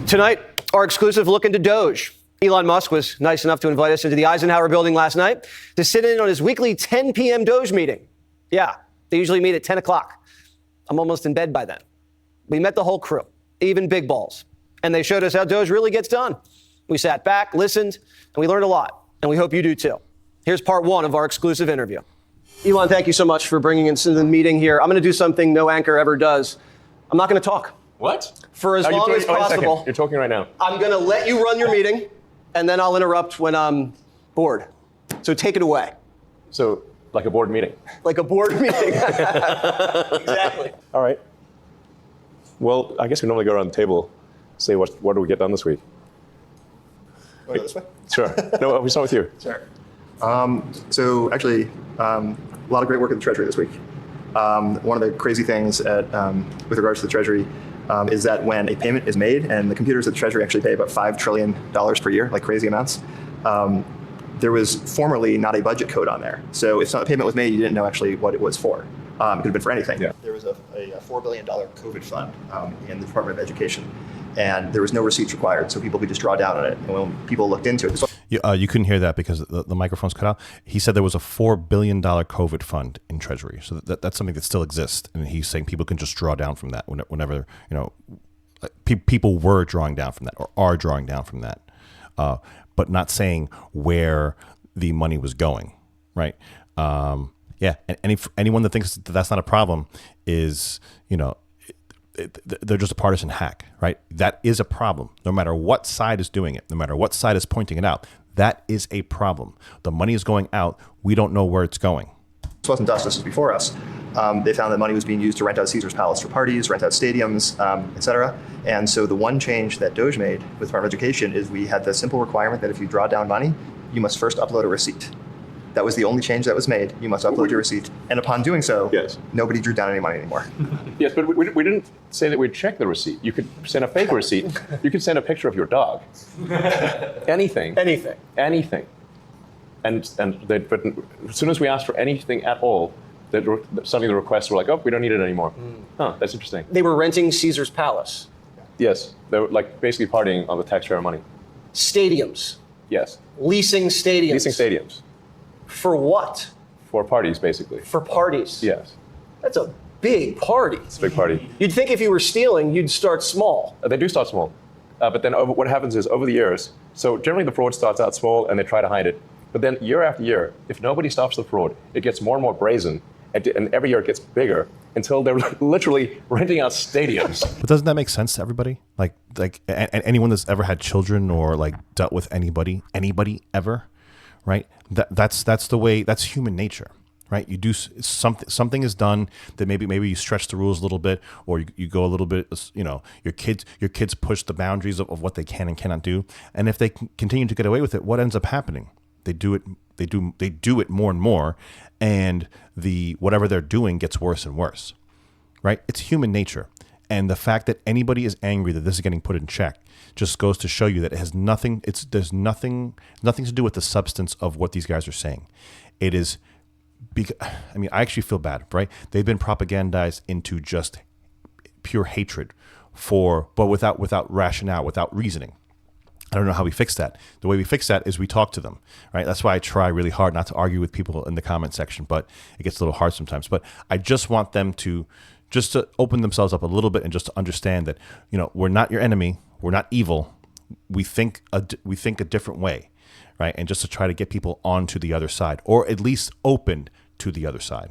Tonight, our exclusive look into Doge. Elon Musk was nice enough to invite us into the Eisenhower building last night to sit in on his weekly 10 p.m. Doge meeting. Yeah, they usually meet at 10 o'clock. I'm almost in bed by then. We met the whole crew, even big balls, and they showed us how Doge really gets done. We sat back, listened, and we learned a lot, and we hope you do too. Here's part one of our exclusive interview. Elon, thank you so much for bringing us into the meeting here. I'm going to do something no anchor ever does. I'm not going to talk. What? For as long as possible. You're talking right now. I'm going to let you run your meeting, and then I'll interrupt when I'm bored. So take it away. So, like a board meeting? Like a board meeting. Exactly. All right. Well, I guess we normally go around the table, say what do we get done this week? Want to go this way? Sure. No, we start with you. Sure. So actually, a lot of great work at the Treasury this week. One of the crazy things with regards to the Treasury is that when a payment is made, and the computers at the Treasury actually pay about $5 trillion per year, like crazy amounts, there was formerly not a budget code on there. So if a payment was made, you didn't know actually what it was for. It could have been for anything. Yeah. There was a $4 billion COVID fund in the Department of Education, and there was no receipts required, so people could just draw down on it. And when people looked into it, you couldn't hear that because the microphone's cut out. He said there was a $4 billion COVID fund in Treasury, so that's something that still exists, and he's saying people can just draw down from that whenever people were drawing down from that or are drawing down from that, but not saying where the money was going, right? Yeah, and anyone that thinks that that's not a problem is, they're just a partisan hack, right? That is a problem. No matter what side is doing it, no matter what side is pointing it out, that is a problem. The money is going out. We don't know where it's going. This wasn't us, this was before us. They found that money was being used to rent out Caesar's Palace for parties, rent out stadiums, et cetera. And so the one change that Doge made with the Department of Education is we had the simple requirement that if you draw down money, you must first upload a receipt. That was the only change that was made. You must upload your receipt. And upon doing so, yes, nobody drew down any money anymore. Yes, but we didn't say that we'd check the receipt. You could send a fake receipt. You could send a picture of your dog. Anything. Anything. But as soon as we asked for anything at all, suddenly the requests were like, oh, we don't need it anymore. Huh, that's interesting. They were renting Caesar's Palace. Yes, they were like basically partying on the taxpayer money. Stadiums. Yes. Leasing stadiums. Leasing stadiums. For what? For parties, basically. For parties? Yes. That's a big party. It's a big party. You'd think if you were stealing, you'd start small. They do start small. But then what happens is over the years, so generally the fraud starts out small and they try to hide it. But then year after year, if nobody stops the fraud, it gets more and more brazen. And every year it gets bigger until they're literally renting out stadiums. But doesn't that make sense to everybody? Like anyone that's ever had children or like dealt with anybody ever, right? That's the way. That's human nature, right? You do something is done that maybe you stretch the rules a little bit, or you go a little bit. Your kids push the boundaries of what they can and cannot do, and if they continue to get away with it, what ends up happening? They do it more and more, and whatever they're doing gets worse and worse, right? It's human nature, and the fact that anybody is angry that this is getting put in check just goes to show you that it has nothing. There's nothing to do with the substance of what these guys are saying. It is, I actually feel bad, right? They've been propagandized into just pure hatred but without rationale, without reasoning. I don't know how we fix that. The way we fix that is we talk to them, right? That's why I try really hard not to argue with people in the comment section, but it gets a little hard sometimes. But I just want them to open themselves up a little bit and just to understand that, we're not your enemy. We're not evil. We think a different way, right? And just to try to get people onto the other side, or at least open to the other side.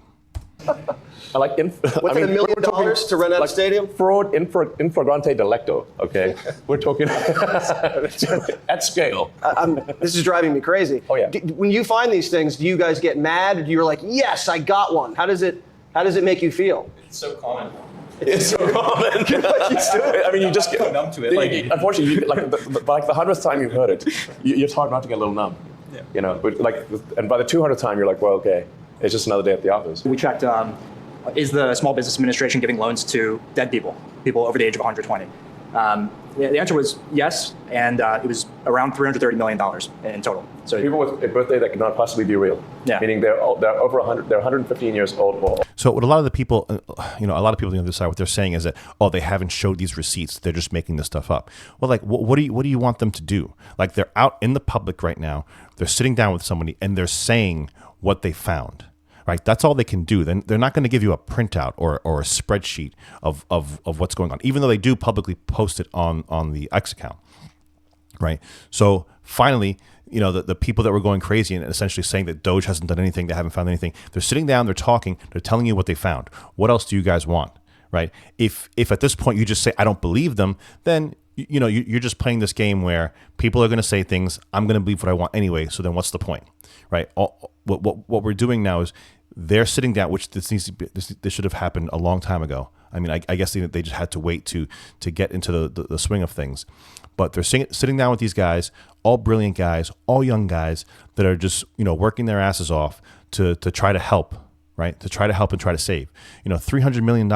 I like $1 million to rent out a stadium? Fraud in flagrante delicto, okay? We're talking at scale. This is driving me crazy. Oh, yeah. When you find these things, do you guys get mad? Or do you like, yes, I got one? How does it make you feel? It's so common. It's so common. You just get numb to it. Unfortunately, by the 100th time you've heard it, it's hard not to get a little numb. Yeah. But and by the 200th time, you're like, well, okay, it's just another day at the office. We checked, is the Small Business Administration giving loans to dead people over the age of 120? The answer was yes, and it was around $330 million in total. So people with a birthday that cannot possibly be real. Yeah. Meaning they're over 100, they're 115 years old. So what a lot of the people, a lot of people on the other side, what they're saying is that, oh, they haven't showed these receipts. They're just making this stuff up. Well, like, what do you want them to do? Like, they're out in the public right now. They're sitting down with somebody and they're saying what they found. Right, that's all they can do. Then they're not going to give you a printout or a spreadsheet of what's going on, even though they do publicly post it on the X account. Right. So finally, the people that were going crazy and essentially saying that Doge hasn't done anything, they haven't found anything. They're sitting down, they're talking, they're telling you what they found. What else do you guys want? Right. If at this point you just say I don't believe them, then you're just playing this game where people are going to say things. I'm going to believe what I want anyway. So then what's the point? Right. What we're doing now is they're sitting down, which this should have happened a long time ago. I mean, I guess they just had to wait to get into the swing of things. But they're sitting down with these guys, all brilliant guys, all young guys that are just working their asses off to try to help, right? To try to help and try to save. $300 million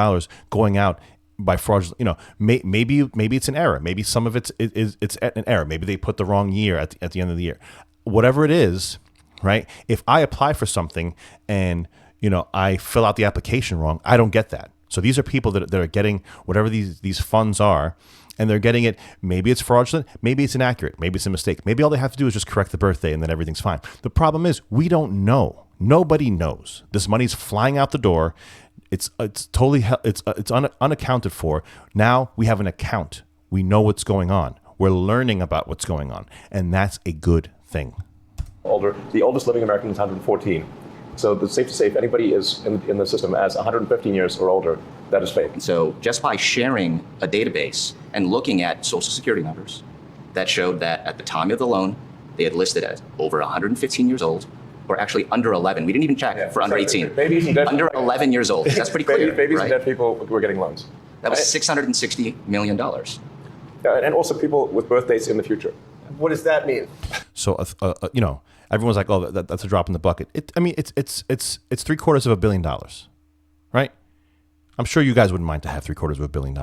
going out by fraudulent. Maybe it's an error. Maybe some of it's an error. Maybe they put the wrong year at the end of the year. Whatever it is. Right? If I apply for something and, I fill out the application wrong, I don't get that. So these are people that are getting whatever these funds are, and they're getting it. Maybe it's fraudulent. Maybe it's inaccurate. Maybe it's a mistake. Maybe all they have to do is just correct the birthday and then everything's fine. The problem is we don't know. Nobody knows. This money's flying out the door. It's totally, unaccounted for. Now we have an account. We know what's going on. We're learning about what's going on. And that's a good thing. The oldest living American is 114. So it's safe to say if anybody is in the system as 115 years or older, that is fake. So just by sharing a database and looking at social security numbers that showed that at the time of the loan, they had listed as over 115 years old, or actually under 11. We didn't even check for under 18. Babies and dead under 11 years old. That's pretty clear. Babies right? and dead people were getting loans. That was $660 million. And also people with birthdays in the future. What does that mean? So, everyone's like, "Oh, that's a drop in the bucket." It's $750 million, right? I'm sure you guys wouldn't mind to have $750 million.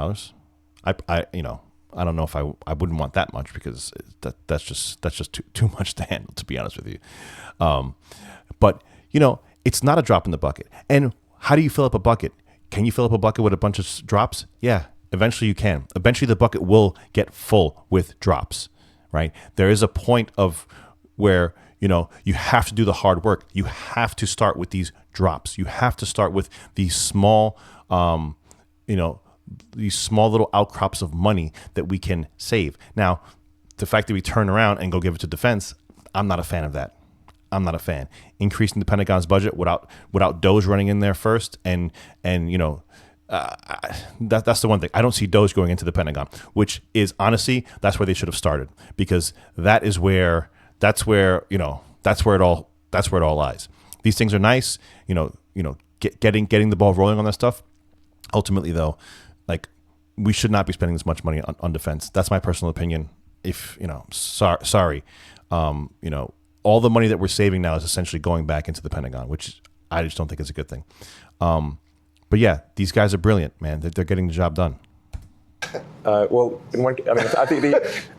I don't know if I wouldn't want that much because that's just too much to handle, to be honest with you. But it's not a drop in the bucket. And how do you fill up a bucket? Can you fill up a bucket with a bunch of drops? Yeah, eventually you can. Eventually the bucket will get full with drops, right? There is a point of where you have to do the hard work. You have to start with these drops. You have to start with these small, these small little outcrops of money that we can save. Now, the fact that we turn around and go give it to defense, I'm not a fan of that. I'm not a fan. Increasing the Pentagon's budget without Doge running in there first, and that's the one thing. I don't see Doge going into the Pentagon, which is honestly that's where they should have started, because that's where it all lies. These things are nice, getting the ball rolling on that stuff. Ultimately, though, like, we should not be spending this much money on defense. That's my personal opinion. If sorry, all the money that we're saving now is essentially going back into the Pentagon, which I just don't think is a good thing. But yeah, these guys are brilliant, man. They're getting the job done. Well, I think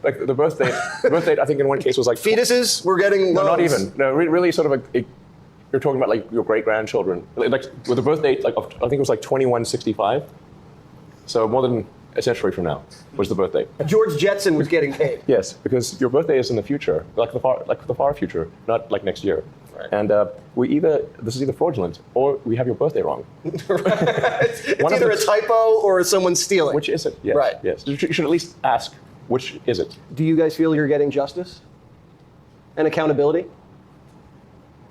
the birth date. I think in one case was like fetuses were getting no, loans. not even. No, really, sort of you're talking about like your great grandchildren. Like with a birth date, I think it was like 2165. So more than a century from now was the birth date. George Jetson was getting paid. Yes, because your birthday is in the future, like the far future, not like next year. Right. And this is either fraudulent or we have your birthday wrong. It's either a typo or someone's stealing. Which is it? Yes. Right. Yes. You should at least ask, which is it? Do you guys feel you're getting justice and accountability?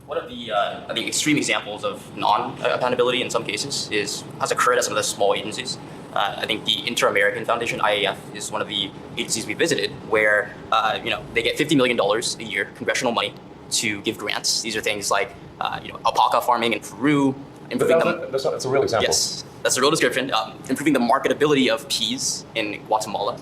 One of the extreme examples of non-accountability in some cases has occurred at some of the small agencies. I think the Inter-American Foundation, IAF, is one of the agencies we visited where they get $50 million a year, congressional money, to give grants. These are things like alpaca farming in Peru, improving that's a real example. Yes, that's a real description. Improving the marketability of peas in Guatemala.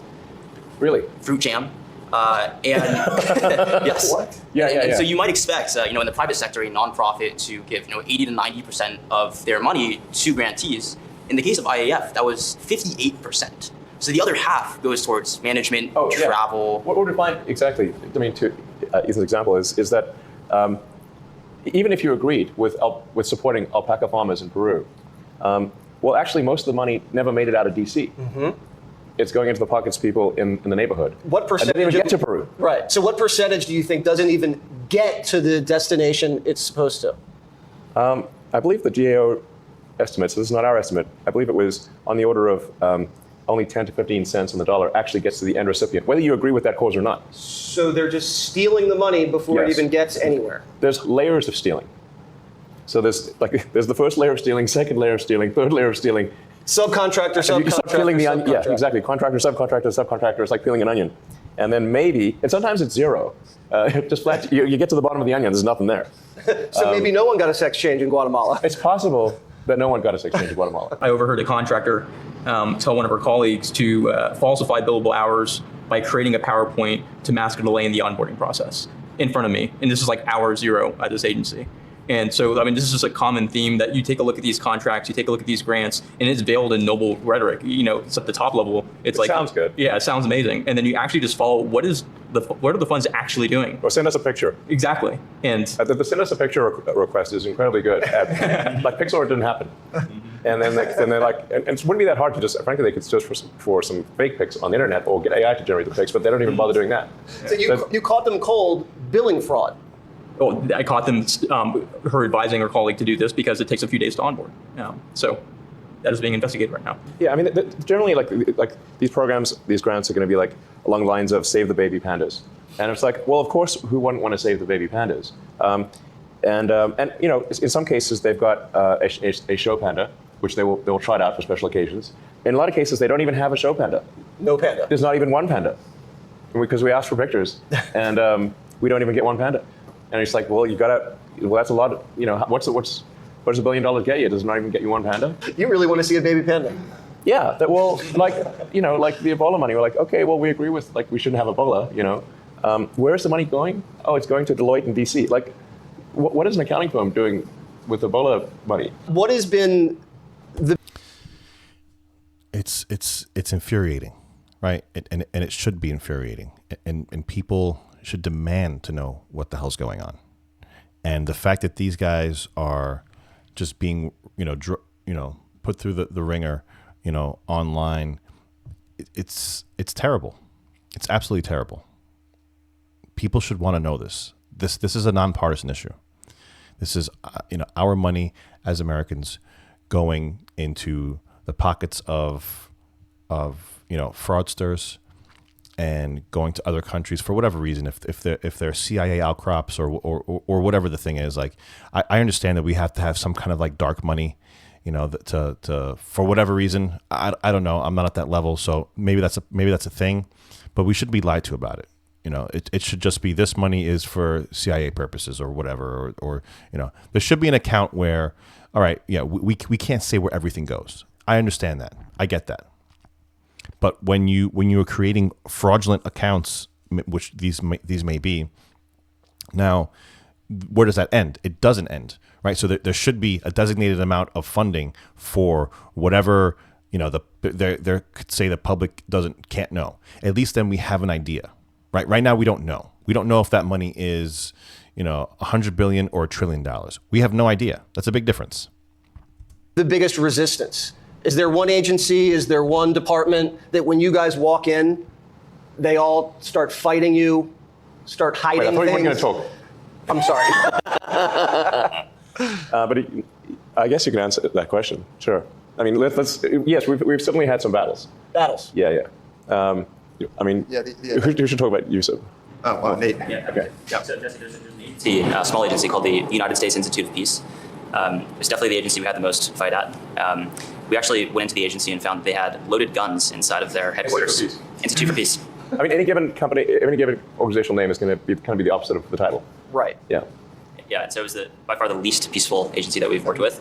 Really? Fruit jam. And yes. What? Yeah. So you might expect, in the private sector, a nonprofit to give 80 to 90% of their money to grantees. In the case of IAF, that was 58%. So the other half goes towards management, travel. What would define exactly? I mean, to Ethan's example is that even if you agreed with supporting alpaca farmers in Peru, Well, actually, most of the money never made it out of D.C. It's going into the pockets of people in the neighborhood. What percentage? And didn't even get to Peru. Right. So what percentage do you think doesn't even get to the destination it's supposed to? I believe the GAO estimates, so this is not our estimate, I believe it was on the order of only 10 to 15 cents on the dollar actually gets to the end recipient, whether you agree with that cause or not. So they're just stealing the money before it Yes. even gets anywhere. There's layers of stealing. So there's the first layer of stealing, second layer of stealing, third layer of stealing. Subcontractor, You start subcontractor, peeling the onion. Yeah, subcontractor. exactly. Contractor, subcontractor. It's like peeling an onion. And then maybe, and sometimes it's zero. Just flat, you get to the bottom of the onion, there's nothing there. So maybe no one got a sex change in Guatemala. It's possible that no one got a sex change in Guatemala. I overheard a contractor tell one of her colleagues to falsify billable hours by creating a PowerPoint to mask a delay in the onboarding process in front of me. And this is like hour zero at this agency. And so, I mean, this is just a common theme that you take a look at these contracts, you take a look at these grants, and it's veiled in noble rhetoric. You know, it's at the top level. It's like, sounds good. Yeah, it sounds amazing. And then you actually just follow what are the funds actually doing? Or send us a picture. Exactly. And The send us a picture request is incredibly good. Like Pixar, it didn't happen. And then they're like, and it wouldn't be that hard to just, frankly, they could search for some fake pics on the internet or get AI to generate the pics, but they don't even bother doing that. So you caught them cold billing fraud. well, I caught them, her advising her colleague to do this because it takes a few days to onboard. So that is being investigated right now. Yeah, I mean, generally, like these programs, these grants are going to be like along the lines of save the baby pandas, and it's like, well, of course, who wouldn't want to save the baby pandas? And you know, in some cases, they've got a show panda, which they will trot out for special occasions. In a lot of cases, they don't even have a show panda. No panda. There's not even one panda, because we asked for pictures, and we don't even get one panda. And it's like, well, you gotta. Well, that's a lot. Of, you know, what does $1 billion get you? Does it not even get you one panda? You really want to see a baby panda? Yeah. Well, like you know, like the Ebola money. We're like, okay, well, we agree with like we shouldn't have Ebola. You know, where's the money going? Oh, it's going to Deloitte in D.C. Like, what is an accounting firm doing with Ebola money? What has been the? It's infuriating, right? And it should be infuriating, and people should demand to know what the hell's going on. And the fact that these guys are just being, put through the ringer, online, it's terrible. It's absolutely terrible. People should want to know this. This is a nonpartisan issue. This is, our money as Americans going into the pockets of fraudsters and going to other countries for whatever reason, if they're CIA outcrops or whatever the thing is. Like, I understand that we have to have some kind of like dark money, to for whatever reason. I don't know. I'm not at that level, so maybe that's a thing, but we shouldn't be lied to about it. It should just be this money is for CIA purposes or whatever, or there should be an account where, all right, yeah, we can't say where everything goes. I understand that. I get that. But when you are creating fraudulent accounts, which these may be, now where does that end? It doesn't end, right? So there should be a designated amount of funding for whatever they say the public can't know. At least then we have an idea, right? Right now we don't know. We don't know if that money is $100 billion or $1 trillion. We have no idea. That's a big difference. The biggest resistance? Is there one agency, is there one department that when you guys walk in, they all start fighting you, start hiding Wait, I thought you things? weren't going to talk. I'm sorry. But I guess you can answer that question. Sure. I mean, let's. Yes, we've certainly had some battles. Battles. Yeah. I mean, who should talk about Yusuf? Oh, Nate. Yeah. Okay. So Jesse, there's an agency, a small agency called the United States Institute of Peace. It's definitely the agency we had the most fight at. We actually went into the agency and found that they had loaded guns inside of their headquarters. Institute for Peace. I mean, any given company, any given organizational name is going to be kind of be the opposite of the title. Right. Yeah. Yeah, and so it was by far the least peaceful agency that we've worked with,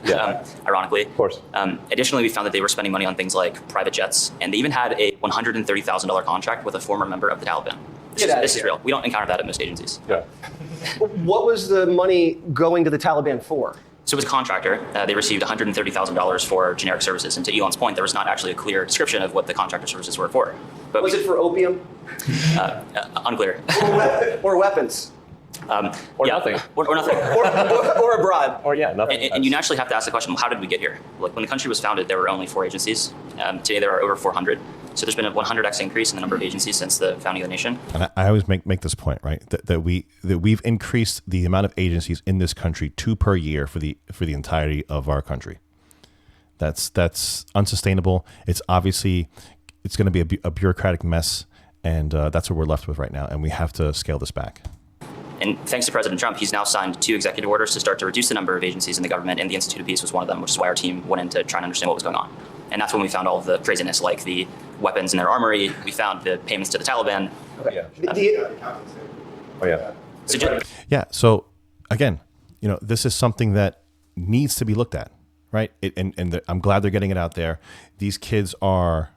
ironically. Of course. Additionally, we found that they were spending money on things like private jets, and they even had a $130,000 contract with a former member of the Taliban. This is real. We don't encounter that at most agencies. Yeah. What was the money going to the Taliban for? So it was a contractor. They received $130,000 for generic services. And to Elon's point, there was not actually a clear description of what the contractor services were for. But Was it for opium? Unclear. Or weapons? Or nothing. Or nothing. or a bribe. Or yeah, nothing. And you naturally have to ask the question, how did we get here? Like when the country was founded, there were only 4 agencies. Today there are over 400. So there's been a 100x increase in the number of agencies since the founding of the nation. And I always make this point, right? That we've increased the amount of agencies in this country 2 per year for the entirety of our country. That's unsustainable. It's obviously going to be a bureaucratic mess, and that's what we're left with right now. And we have to scale this back. And thanks to President Trump, he's now signed 2 executive orders to start to reduce the number of agencies in the government, and the Institute of Peace was one of them, which is why our team went in to try and understand what was going on. And that's when we found all of the craziness, like the weapons in their armory. We found the payments to the Taliban. Okay. Oh yeah. Yeah. So again, this is something that needs to be looked at, right? I'm glad they're getting it out there. These kids are,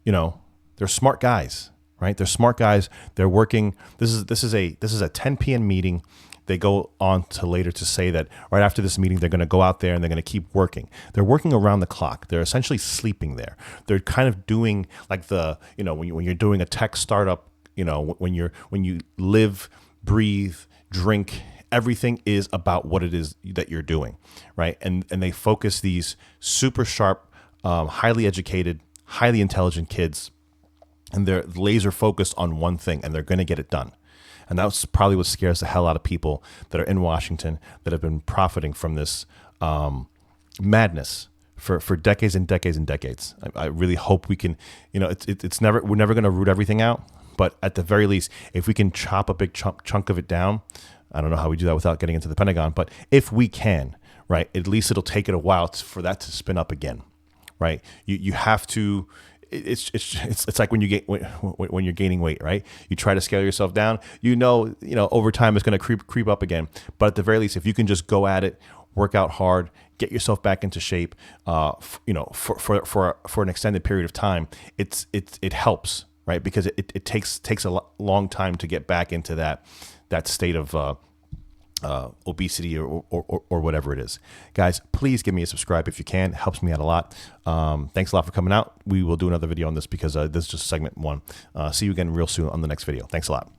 they're smart guys, right? They're smart guys. They're working. This is a 10 p.m. meeting. They go on to later to say that right after this meeting, they're going to go out there and they're going to keep working. They're working around the clock. They're essentially sleeping there. They're kind of doing like when you're doing a tech startup, when you live, breathe, drink, everything is about what it is that you're doing, right? And they focus these super sharp, highly educated, highly intelligent kids, and they're laser focused on one thing, and they're going to get it done. And that's probably what scares the hell out of people that are in Washington that have been profiting from this madness for decades and decades and decades. I really hope we can, we're never going to root everything out, but at the very least, if we can chop a big chunk of it down, I don't know how we do that without getting into the Pentagon, but if we can, right, at least it'll take it a while for that to spin up again, right? You have to. It's like when you're gaining weight, right? You try to scale yourself down, over time it's going to creep up again. But at the very least, if you can just go at it, work out hard, get yourself back into shape, for an extended period of time, it helps, right? Because it takes a long time to get back into that state of obesity or whatever it is. Guys, please give me a subscribe if you can. It helps me out a lot. Thanks a lot for coming out. We will do another video on this because this is just segment 1. See you again real soon on the next video. Thanks a lot.